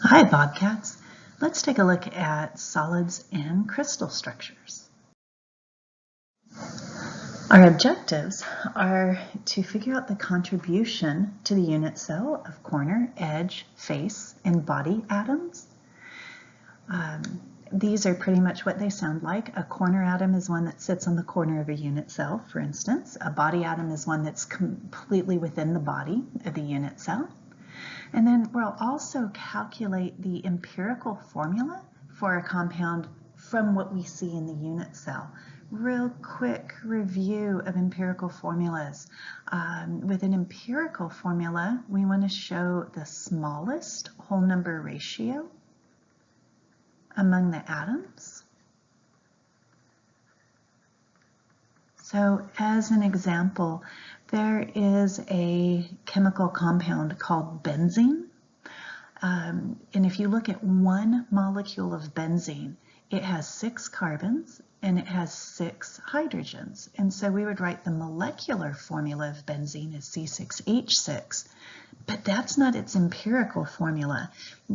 Hi, Bobcats. Let's take a look at solids and crystal structures. Our objectives are to figure out the contribution to the unit cell of corner, edge, face, and body atoms. These are pretty much what they sound like. A corner atom is one that sits on the corner of a unit cell, for instance. A body atom is one that's completely within the body of the unit cell. And then we'll also calculate the empirical formula for a compound from what we see in the unit cell. Real quick review of empirical formulas. With an empirical formula, we want to show the smallest whole number ratio among the atoms. So as an example, there is a chemical compound called benzene. And if you look at one molecule of benzene, it has 6 carbons and it has 6 hydrogens. And so we would write the molecular formula of benzene as C6H6, but that's not its empirical formula.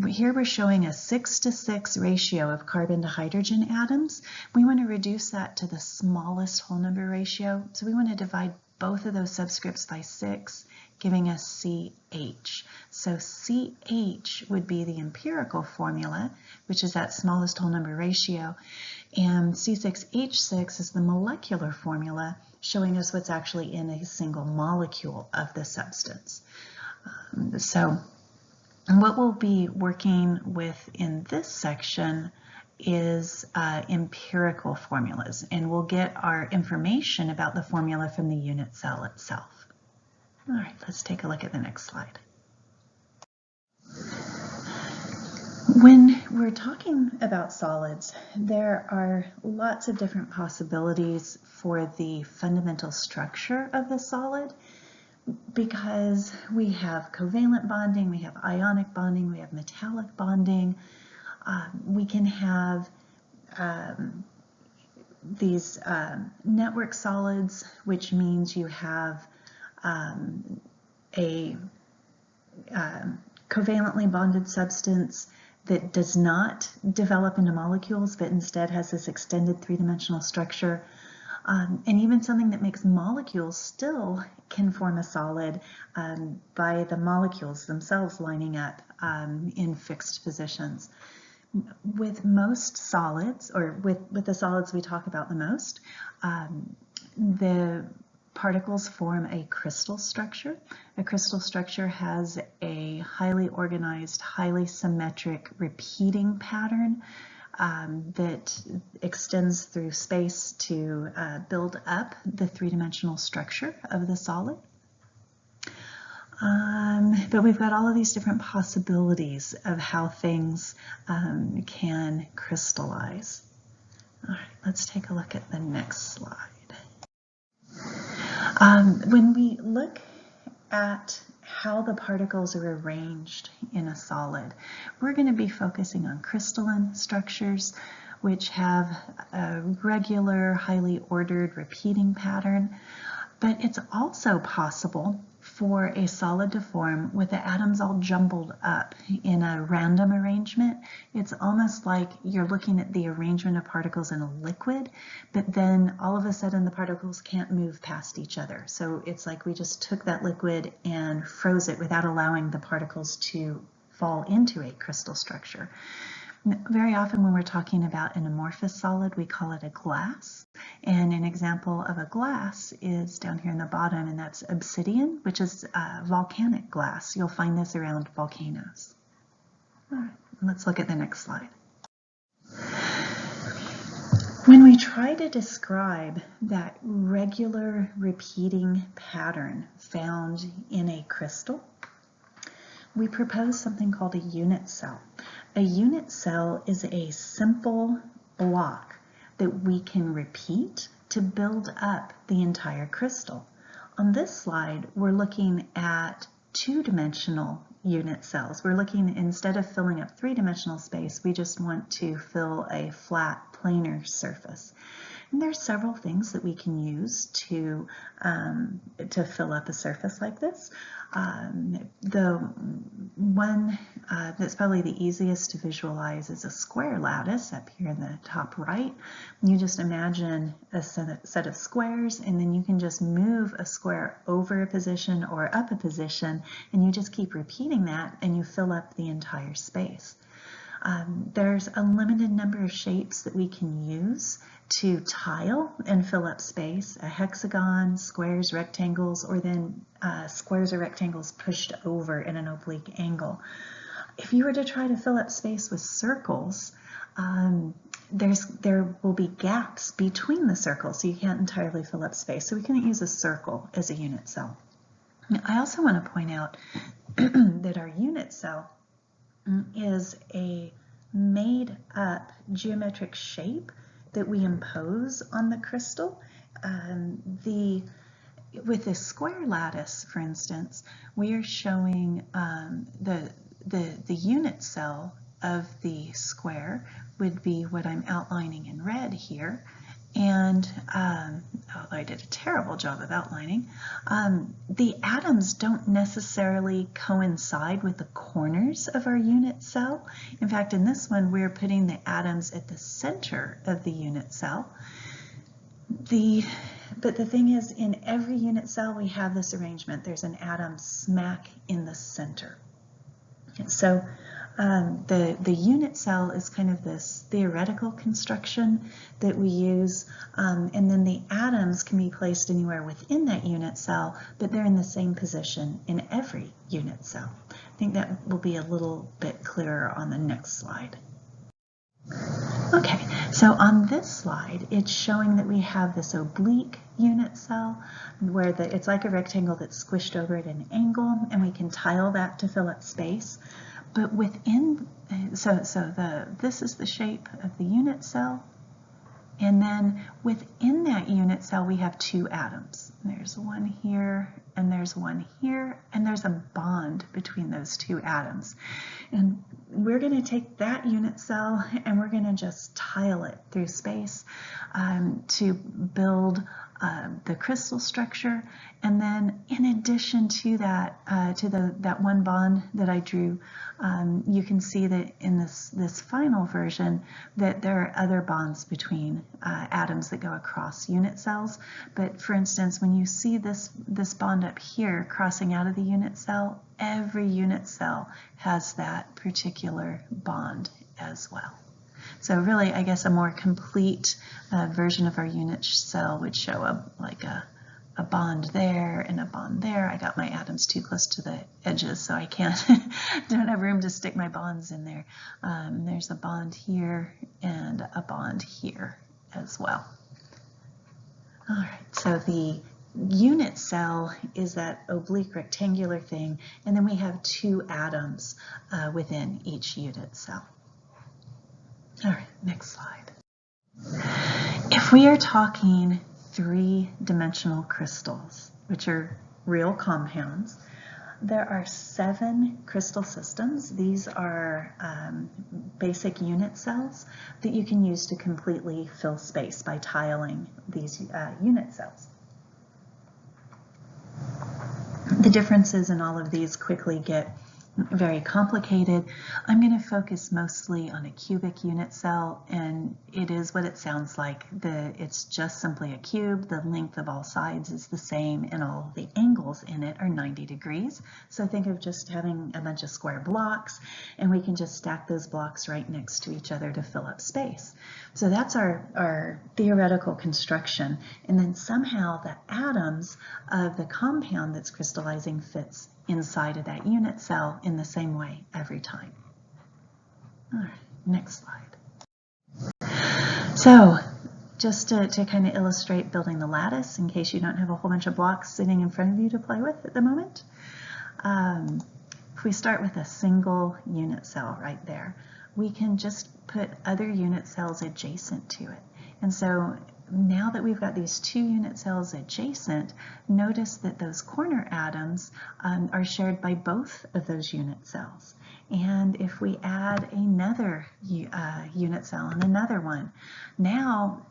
Here we're showing a 6:6 ratio of carbon to hydrogen atoms. We want to reduce that to the smallest whole number ratio. So we want to divide both of those subscripts by 6, giving us CH. So CH would be the empirical formula, which is that smallest whole number ratio, and C6H6 is the molecular formula, showing us what's actually in a single molecule of the substance. So what we'll be working with in this section is empirical formulas, and we'll get our information about the formula from the unit cell itself. All right, let's take a look at the next slide. When we're talking about solids, there are lots of different possibilities for the fundamental structure of the solid, because we have covalent bonding, we have ionic bonding, we have metallic bonding. We can have these network solids, which means you have a covalently bonded substance that does not develop into molecules, but instead has this extended three-dimensional structure. And even something that makes molecules still can form a solid by the molecules themselves lining up in fixed positions. With most solids, or with the solids we talk about the most, the particles form a crystal structure. A crystal structure has a highly organized, highly symmetric repeating pattern that extends through space to build up the three-dimensional structure of the solid. But we've got all of these different possibilities of how things can crystallize. All right, let's take a look at the next slide. When we look at how the particles are arranged in a solid, we're going to be focusing on crystalline structures, which have a regular, highly ordered repeating pattern. But it's also possible for a solid to form with the atoms all jumbled up in a random arrangement. It's almost like you're looking at the arrangement of particles in a liquid, but then all of a sudden the particles can't move past each other. So it's like we just took that liquid and froze it without allowing the particles to fall into a crystal structure. Very often when we're talking about an amorphous solid, we call it a glass. And an example of a glass is down here in the bottom, and that's obsidian, which is volcanic glass. You'll find this around volcanoes. All right, let's look at the next slide. When we try to describe that regular repeating pattern found in a crystal, we propose something called a unit cell. A unit cell is a simple block that we can repeat to build up the entire crystal. On this slide, we're looking at two-dimensional unit cells. We're looking, instead of filling up three-dimensional space, we just want to fill a flat planar surface. And there's several things that we can use to fill up a surface like this. The one that's probably the easiest to visualize is a square lattice up here in the top right. You just imagine a set of squares, and then you can just move a square over a position or up a position, and you just keep repeating that, and you fill up the entire space. There's a limited number of shapes that we can use to tile and fill up space: a hexagon, squares, rectangles, or then squares or rectangles pushed over in an oblique angle. If you were to try to fill up space with circles, there will be gaps between the circles, so you can't entirely fill up space. So we can't use a circle as a unit cell. Now, I also want to point out that our unit cell is a made-up geometric shape that we impose on the crystal. With this square lattice, for instance, we are showing the unit cell of the square would be what I'm outlining in red here. And although I did a terrible job of outlining, the atoms don't necessarily coincide with the corners of our unit cell. In fact, in this one, we're putting the atoms at the center of the unit cell. But the thing is, in every unit cell, we have this arrangement. There's an atom smack in the center. So the unit cell is kind of this theoretical construction that we use, and then the atoms can be placed anywhere within that unit cell, but they're in the same position in every unit cell. I think that will be a little bit clearer on the next slide. Okay, so on this slide, it's showing that we have this oblique unit cell where it's like a rectangle that's squished over at an angle, and we can tile that to fill up space. But within, this is the shape of the unit cell, and then within that unit cell we have two atoms. There's one here and there's one here, and there's a bond between those two atoms. And we're going to take that unit cell and we're going to just tile it through space to build the crystal structure. And then in addition to that, that one bond that I drew, you can see that in this final version that there are other bonds between atoms that go across unit cells. But for instance, when you see this bond up here crossing out of the unit cell, every unit cell has that particular bond as well. So really, I guess a more complete version of our unit cell would show a bond there and a bond there. I got my atoms too close to the edges, so I can't, don't have room to stick my bonds in there. There's a bond here and a bond here as well. All right, so the unit cell is that oblique rectangular thing, and then we have two atoms within each unit cell. All right, next slide. If we are talking three-dimensional crystals, which are real compounds, there are 7 crystal systems. These are basic unit cells that you can use to completely fill space by tiling these unit cells. The differences in all of these quickly get very complicated. I'm going to focus mostly on a cubic unit cell, and it is what it sounds like. It's just simply a cube. The length of all sides is the same, and all the angles in it are 90 degrees. So think of just having a bunch of square blocks, and we can just stack those blocks right next to each other to fill up space. So that's our theoretical construction, and then somehow the atoms of the compound that's crystallizing fits inside of that unit cell in the same way every time. All right, next slide. So just to kind of illustrate building the lattice, in case you don't have a whole bunch of blocks sitting in front of you to play with at the moment, if we start with a single unit cell right there, we can just put other unit cells adjacent to it. And so now that we've got these 2 unit cells adjacent, notice that those corner atoms are shared by both of those unit cells. And if we add another unit cell and another one, now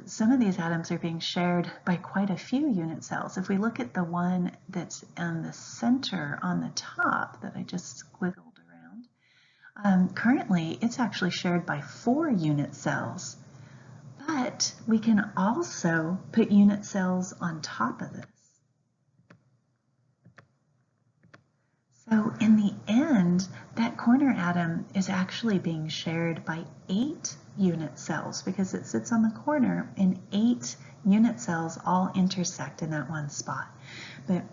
some of these atoms are being shared by quite a few unit cells. If we look at the one that's in the center on the top that I just squiggled around, currently it's actually shared by 4 unit cells. But we can also put unit cells on top of this. So in the end, that corner atom is actually being shared by 8 unit cells because it sits on the corner and 8 unit cells all intersect in that one spot. But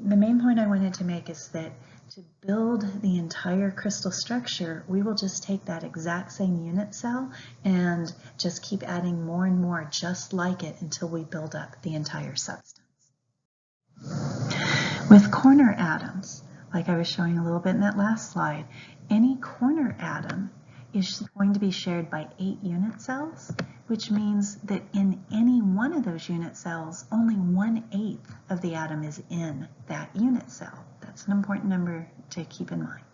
the main point I wanted to make is that to build the entire crystal structure, we will just take that exact same unit cell and just keep adding more and more just like it until we build up the entire substance. With corner atoms, like I was showing a little bit in that last slide, any corner atom is going to be shared by 8 unit cells, which means that in any one of those unit cells, only 1/8 of the atom is in that unit cell. That's an important number to keep in mind.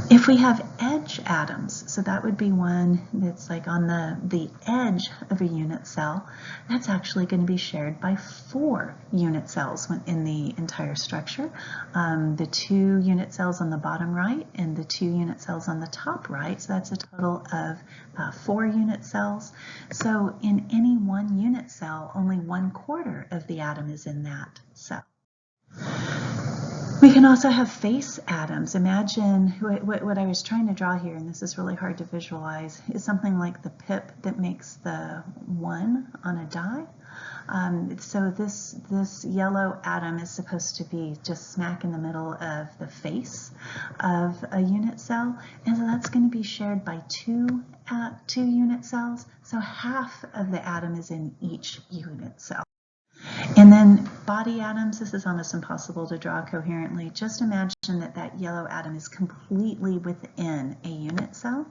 If we have edge atoms, so that would be one that's like on the edge of a unit cell, that's actually going to be shared by 4 unit cells in the entire structure. The 2 unit cells on the bottom right and the 2 unit cells on the top right, so that's a total of 4 unit cells. So in any one unit cell, only 1/4 of the atom is in that cell. We can also have face atoms. Imagine what I was trying to draw here, and this is really hard to visualize, is something like the pip that makes the 1 on a die. So this yellow atom is supposed to be just smack in the middle of the face of a unit cell, and so that's going to be shared by 2 unit cells. So half of the atom is in each unit cell. And then body atoms, this is almost impossible to draw coherently. Just imagine that that yellow atom is completely within a unit cell.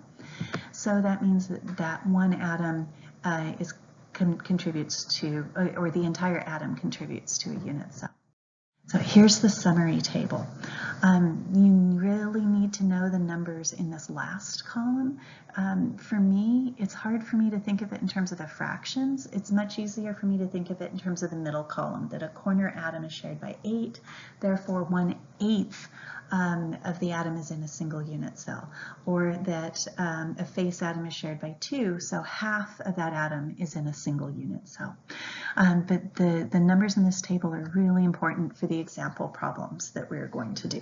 So that means that that one atom contributes to, or the entire atom contributes to a unit cell. So here's the summary table. You really need to know the numbers in this last column. For me, it's hard for me to think of it in terms of the fractions. It's much easier for me to think of it in terms of the middle column, that a corner atom is shared by 8, therefore 1/8 of the atom is in a single unit cell, or that a face atom is shared by 2, so half of that atom is in a single unit cell. But the numbers in this table are really important for the example problems that we're going to do.